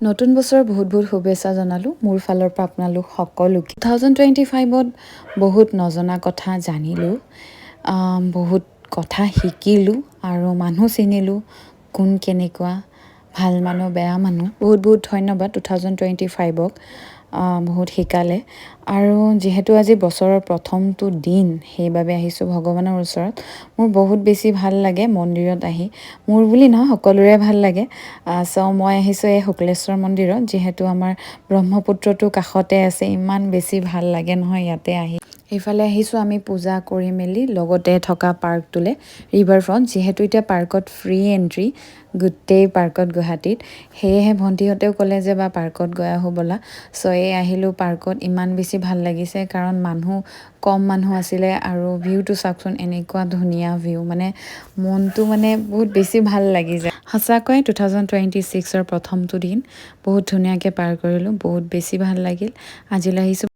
নতুন বছৰৰ বহুত বহুত শুভেচ্ছা জনালোঁ মোৰ ফালৰ পৰা আপোনালোক সকলোকে 2025ত বহুত নজনা কথা জানিলোঁ বহুত কথা শিকিলোঁ আৰু মানুহ চিনিলোঁ কোন কেনেকুৱা ভাল মানুহ বেয়া মানুহ বহুত বহুত ধন্যবাদ 2025ক বহুত শিকালে আৰু যিহেতু আজি বছৰৰ প্ৰথমটো দিন সেইবাবে আহিছোঁ ভগৱানৰ ওচৰত মোৰ বহুত বেছি ভাল লাগে মন্দিৰত আহি মোৰ বুলি নহয় সকলোৰে ভাল লাগে মই আহিছোঁ এই শুক্লেশ্বৰ মন্দিৰত যিহেতু আমাৰ ব্ৰহ্মপুত্ৰটো কাষতে আছে ইমান বেছি ভাল লাগে নহয় ইয়াতে আহি এইফালে আহিছোঁ আমি পূজা কৰি মেলি লগতে থকা পাৰ্কটোলৈ ৰিভাৰ ফ্ৰণ্ট যিহেতু এতিয়া পাৰ্কত ফ্ৰী এণ্ট্ৰি গোটেই পাৰ্কত গুৱাহাটীত সেয়েহে ভণ্টিহঁতেও ক'লে যে বা পাৰ্কত গৈ আহোঁ ব'লা এই আহিলোঁ পাৰ্কত ইমান বেছি ভাল লাগিছে কাৰণ কম মানুহ আছিলে আৰু ভিউটো চাওকচোন এনেকুৱা ধুনীয়া ভিউ মানে মনটো মানে বহুত বেছি ভাল লাগি যায় সঁচাকৈ 2026ৰ প্ৰথমটো দিন বহুত ধুনীয়াকৈ পাৰ কৰিলোঁ বহুত বেছি ভাল লাগিল আজিলৈ আহিছোঁ